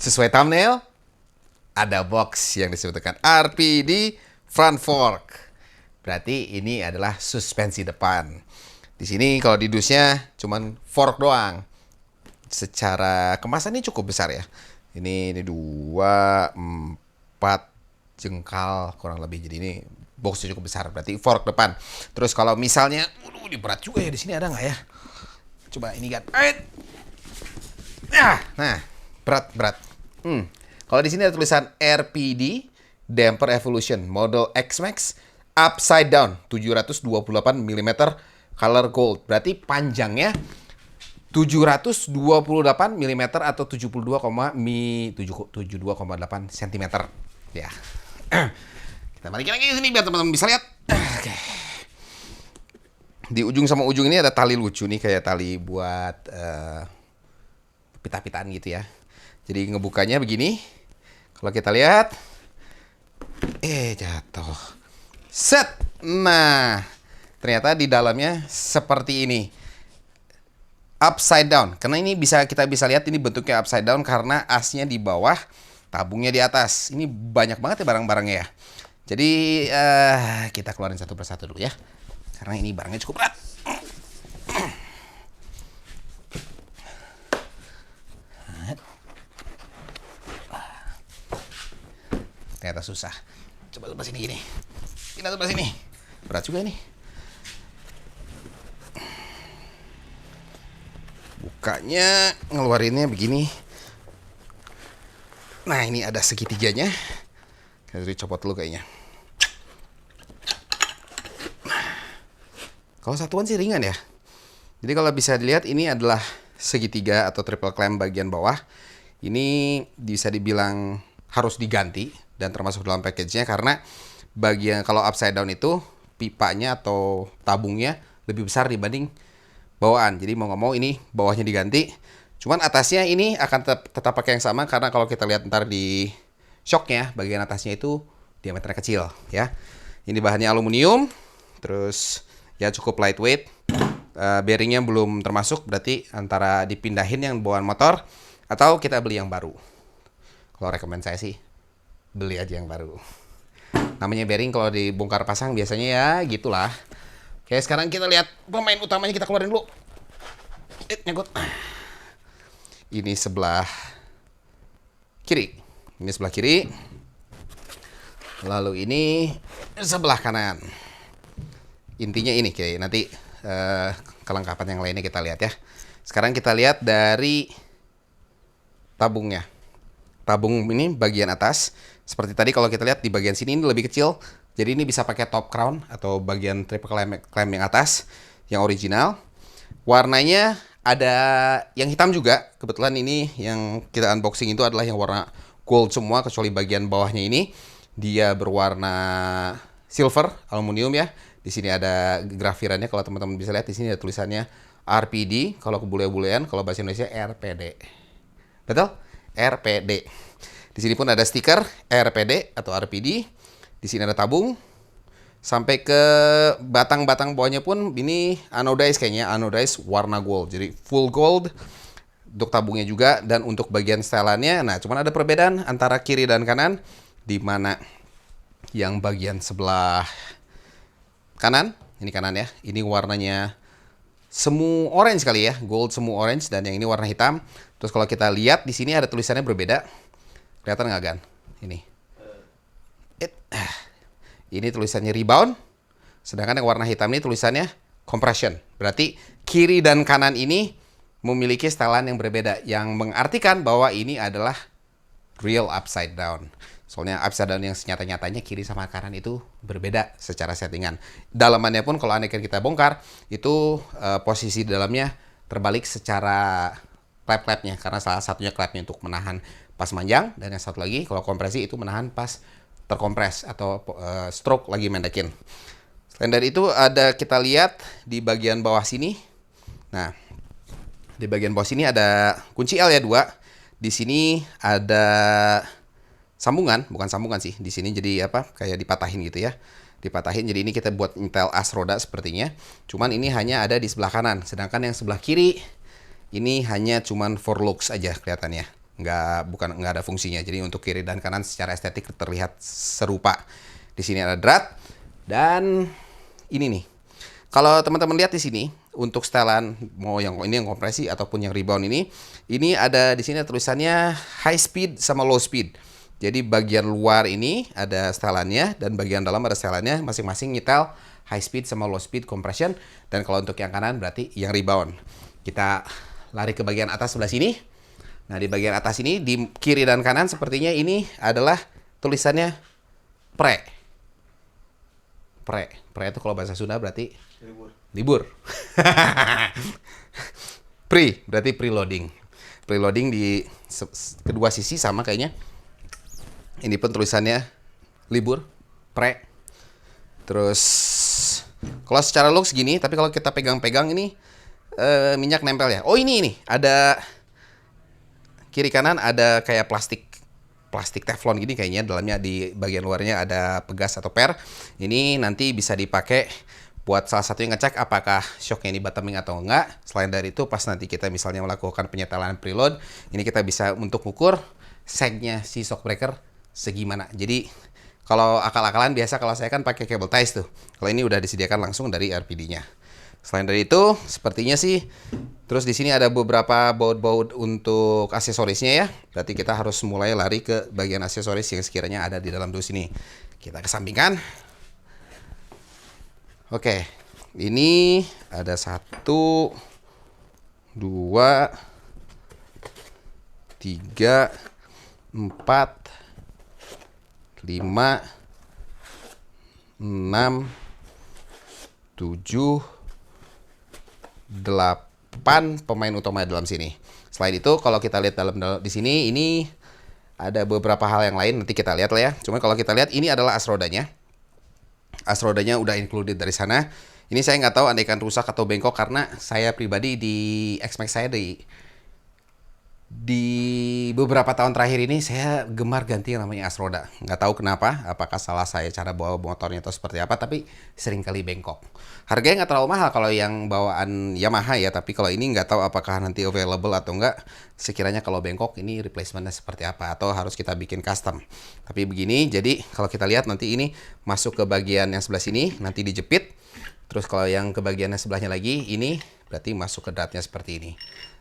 Sesuai thumbnail, ada box yang disebutkan RPD front fork. Berarti ini adalah suspensi depan. Di sini kalau di dusnya cuman fork doang. Secara kemasan ini cukup besar ya. Ini 4 jengkal kurang lebih. Jadi ini boxnya cukup besar. Berarti fork depan. Terus kalau misalnya, ini berat juga ya, di sini ada nggak ya? Coba ini kan. Nah, berat. Kalau di sini ada tulisan RPD Damper Evolution Model X-Max Upside Down 728 mm Color Gold. Berarti panjangnya 728 mm atau 72,8 cm. Ya. Kita balikin lagi sini biar teman-teman bisa lihat. Oke. Di ujung sama ujung ini ada tali lucu nih, kayak tali buat pita-pitaan gitu ya. Jadi ngebukanya begini. Kalau kita lihat, jatuh. Set. Nah, ternyata di dalamnya seperti ini. Upside down. Karena ini kita bisa lihat ini bentuknya upside down karena asnya di bawah, tabungnya di atas. Ini banyak banget ya barang-barangnya ya. Jadi kita keluarin satu persatu dulu ya. Karena ini barangnya cukup berat. Ternyata susah. Coba lepas sini gini. Kita lepas sini. Berat juga ini. Bukanya, ngeluarinnya begini. Nah, ini ada segitiganya. Kita copot dulu kayaknya. Kalau satuan sih ringan ya. Jadi kalau bisa dilihat ini adalah segitiga atau triple clamp bagian bawah. Ini bisa dibilang harus diganti dan termasuk dalam package-nya karena bagian kalau upside down itu pipanya atau tabungnya lebih besar dibanding bawaan. Jadi mau nggak mau ini bawahnya diganti. Cuman atasnya ini akan tetap pakai yang sama karena kalau kita lihat ntar di shocknya bagian atasnya itu diameternya kecil ya. Ini bahannya aluminium, terus ya cukup lightweight. Bearingnya belum termasuk, berarti antara dipindahin yang bawaan motor atau kita beli yang baru. Kalau rekomend saya sih beli aja yang baru. Namanya bearing kalau dibongkar pasang biasanya ya gitulah. Oke, sekarang kita lihat pemain utamanya, kita keluarin dulu. Nyangkut. Ini sebelah kiri. Ini sebelah kiri. Lalu ini sebelah kanan. Intinya ini kayak nanti kelengkapan yang lainnya kita lihat ya. Sekarang kita lihat dari tabungnya. Tabung ini bagian atas. Seperti tadi kalau kita lihat di bagian sini ini lebih kecil. Jadi ini bisa pakai top crown atau bagian triple clamp yang atas yang original. Warnanya ada yang hitam juga. Kebetulan ini yang kita unboxing itu adalah yang warna gold semua kecuali bagian bawahnya ini dia berwarna silver, aluminium ya. Di sini ada grafirannya, kalau teman-teman bisa lihat di sini ada tulisannya RPD, kalau kebule-bulean, kalau bahasa Indonesia RPD. Betul? RPD. Di sini pun ada stiker RPD atau RPD. Di sini ada tabung. Sampai ke batang-batang bawahnya pun ini anodized kayaknya, anodized warna gold. Jadi full gold untuk tabungnya juga, dan untuk bagian setelannya, nah cuman ada perbedaan antara kiri dan kanan, di mana yang bagian sebelah kanan, ini kanan ya, ini warnanya semu orange kali ya, gold semu orange, dan yang ini warna hitam. Terus kalau kita lihat di sini ada tulisannya berbeda, kelihatan nggak Gan? Ini tulisannya rebound, sedangkan yang warna hitam ini tulisannya compression. Berarti kiri dan kanan ini memiliki setelan yang berbeda, yang mengartikan bahwa ini adalah real upside down. Soalnya upside down yang senyata-nyatanya kiri sama kanan itu berbeda secara settingan. Dalamannya pun kalau aneh kita bongkar, itu posisi dalamnya terbalik secara klep-klepnya. Karena salah satunya klepnya untuk menahan pas manjang, dan yang satu lagi kalau kompresi itu menahan pas terkompres atau stroke lagi mendekin. Selain dari itu ada, kita lihat di bagian bawah sini. Nah, di bagian bawah sini ada kunci L ya 2. Di sini ada sambungan, bukan sambungan sih. Di sini jadi apa? Kayak dipatahin gitu ya. Dipatahin, jadi ini kita buat nyetel as roda sepertinya. Cuman ini hanya ada di sebelah kanan. Sedangkan yang sebelah kiri ini hanya cuman for looks aja kelihatannya. nggak ada fungsinya. Jadi untuk kiri dan kanan secara estetik terlihat serupa. Di sini ada drat dan ini nih. Kalau teman-teman lihat di sini untuk setelan mau yang ini yang kompresi ataupun yang rebound ini ada di sini tulisannya high speed sama low speed. Jadi bagian luar ini ada setelannya dan bagian dalam ada setelannya, masing-masing nyetel high speed sama low speed compression. Dan kalau untuk yang kanan berarti yang rebound. Kita lari ke bagian atas sebelah sini. Nah, di bagian atas ini di kiri dan kanan sepertinya ini adalah tulisannya pre. Pre itu kalau bahasa Sunda berarti libur. Berarti preloading. Preloading di kedua sisi sama kayaknya. Ini pun tulisannya libur, pre. Terus kalau secara looks gini, tapi kalau kita pegang-pegang ini minyak nempel ya. Oh ini ada kiri kanan ada kayak plastik teflon gini kayaknya, dalamnya di bagian luarnya ada pegas atau per. Ini nanti bisa dipakai buat salah satunya ngecek apakah shocknya ini bottoming atau enggak. Selain dari itu pas nanti kita misalnya melakukan penyetelan preload, ini kita bisa untuk ukur segnya si shock breaker segimana. Jadi kalau akal-akalan biasa kalau saya kan pakai cable ties tuh. Kalau ini udah disediakan langsung dari RPD-nya. Selain dari itu, sepertinya sih, terus di sini ada beberapa baut-baut untuk aksesorisnya ya. Berarti kita harus mulai lari ke bagian aksesoris yang sekiranya ada di dalam dus ini. Kita kesampingkan. Oke, ini ada 1, 2, 3, 4, 5, 6, 7, 8 pemain utama dalam sini. Selain itu, kalau kita lihat di sini, ini ada beberapa hal yang lain. Nanti kita lihat lah ya. Cuma kalau kita lihat, ini adalah as rodanya. As rodanya udah included dari sana. Ini saya nggak tahu andaikan rusak atau bengkok karena saya pribadi di X-Max saya di beberapa tahun terakhir ini saya gemar ganti yang namanya as roda. Nggak tahu kenapa, apakah salah saya cara bawa motornya atau seperti apa, tapi sering kali bengkok. Harganya nggak terlalu mahal kalau yang bawaan Yamaha ya, tapi kalau ini nggak tahu apakah nanti available atau nggak. Sekiranya kalau bengkok ini replacementnya seperti apa, atau harus kita bikin custom. Tapi begini, jadi kalau kita lihat nanti ini masuk ke bagian yang sebelah sini, nanti dijepit. Terus kalau yang ke bagian yang sebelahnya lagi, ini berarti masuk ke dratnya seperti ini.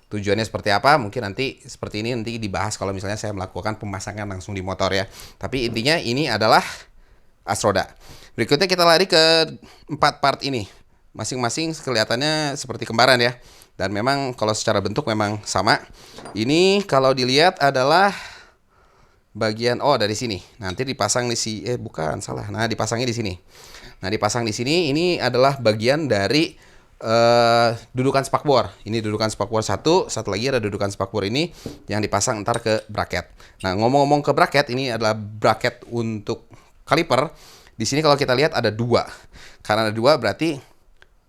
Tujuannya seperti apa? Mungkin nanti seperti ini nanti dibahas kalau misalnya saya melakukan pemasangan langsung di motor ya. Tapi intinya ini adalah as roda. Berikutnya kita lari ke 4 part ini. Masing-masing kelihatannya seperti kembaran ya. Dan memang kalau secara bentuk memang sama. Ini kalau dilihat adalah bagian dari sini. Nanti dipasang di bukan salah. Nah, dipasangnya di sini. Nah, dipasang di sini ini adalah bagian dari dudukan spakbor. Ini dudukan spakbor satu lagi ada dudukan spakbor ini yang dipasang ntar ke bracket. Nah, ngomong-ngomong ke bracket, ini adalah bracket untuk kaliper. Di sini kalau kita lihat ada 2. Karena ada 2 berarti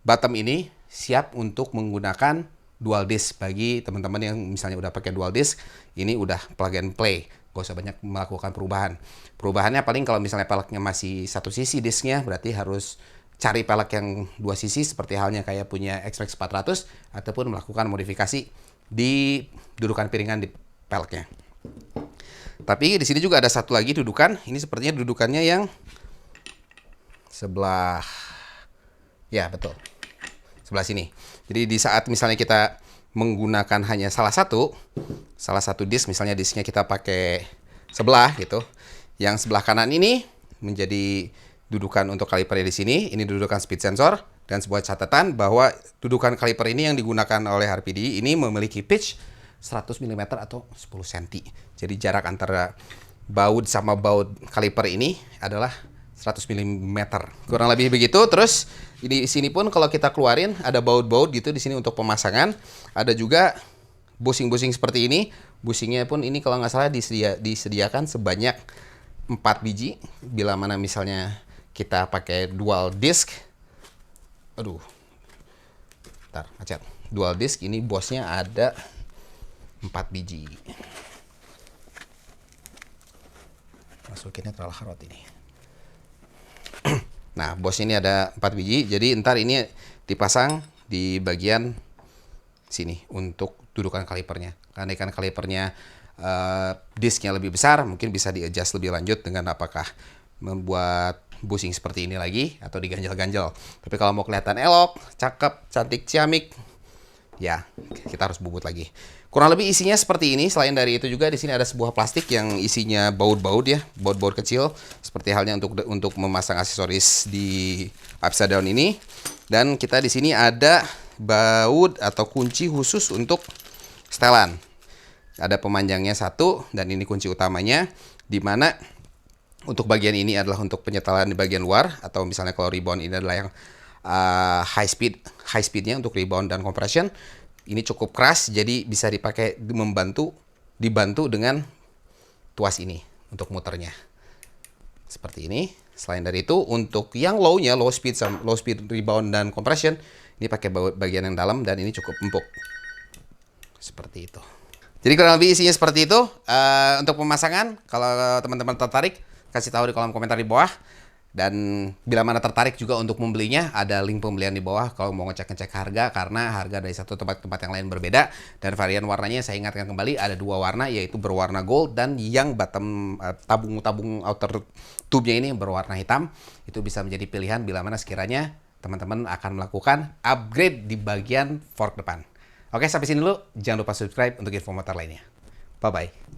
bottom ini siap untuk menggunakan dual disc. Bagi teman-teman yang misalnya udah pakai dual disc, ini udah plug and play. Gak usah banyak melakukan perubahan. Perubahannya paling kalau misalnya peleknya masih satu sisi disknya, berarti harus cari pelek yang 2 sisi seperti halnya kayak punya X-Max 400 ataupun melakukan modifikasi di dudukan piringan di peleknya. Tapi di sini juga ada satu lagi dudukan. Ini sepertinya dudukannya yang sebelah, ya betul, sebelah sini. Jadi di saat misalnya kita menggunakan hanya salah satu disk, misalnya disknya kita pakai sebelah gitu, yang sebelah kanan ini menjadi dudukan untuk kalipernya di sini. Ini dudukan speed sensor, dan sebuah catatan bahwa dudukan kaliper ini yang digunakan oleh RPD ini memiliki pitch 100 mm atau 10 cm. Jadi jarak antara baut sama baut kaliper ini adalah 100 mm. Kurang lebih begitu. Terus di sini pun kalau kita keluarin ada baut-baut gitu di sini untuk pemasangan. Ada juga bushing-bushing seperti ini. Bushingnya pun ini kalau nggak salah disediakan sebanyak 4 biji. Bila mana misalnya kita pakai dual disc. Aduh. Bentar, macet. Dual disc ini bosnya ada 4 biji. Masukinnya terlalu harot ini. Nah, bos ini ada 4 biji. Jadi ntar ini dipasang di bagian sini untuk dudukan kalipernya. Andaikan kalipernya disknya lebih besar, mungkin bisa di-adjust lebih lanjut dengan apakah membuat bushing seperti ini lagi atau diganjel-ganjel. Tapi kalau mau kelihatan elok, cakep, cantik, ciamik, ya kita harus bubut lagi. Kurang lebih isinya seperti ini. Selain dari itu juga di sini ada sebuah plastik yang isinya baut-baut ya, baut-baut kecil seperti halnya untuk memasang aksesoris di upside down ini. Dan kita di sini ada baut atau kunci khusus untuk setelan. Ada pemanjangnya satu dan ini kunci utamanya, di mana untuk bagian ini adalah untuk penyetelan di bagian luar, atau misalnya kalau rebound ini adalah yang high speednya untuk rebound dan compression. Ini cukup keras, jadi bisa dipakai dibantu dengan tuas ini untuk muternya. Seperti ini. Selain dari itu, untuk yang low-nya, low speed rebound dan compression, ini pakai bagian yang dalam dan ini cukup empuk. Seperti itu. Jadi kurang lebih isinya seperti itu. Untuk pemasangan, kalau teman-teman tertarik, kasih tahu di kolom komentar di bawah. Dan bila mana tertarik juga untuk membelinya, ada link pembelian di bawah kalau mau ngecek-ngecek harga, karena harga dari satu tempat ke tempat yang lain berbeda. Dan varian warnanya saya ingatkan kembali, ada dua warna, yaitu berwarna gold dan yang bottom tabung outer tube-nya ini berwarna hitam. Itu bisa menjadi pilihan bila mana sekiranya teman-teman akan melakukan upgrade di bagian fork depan. Oke, sampai sini dulu. Jangan lupa subscribe untuk info motor lainnya. Bye-bye.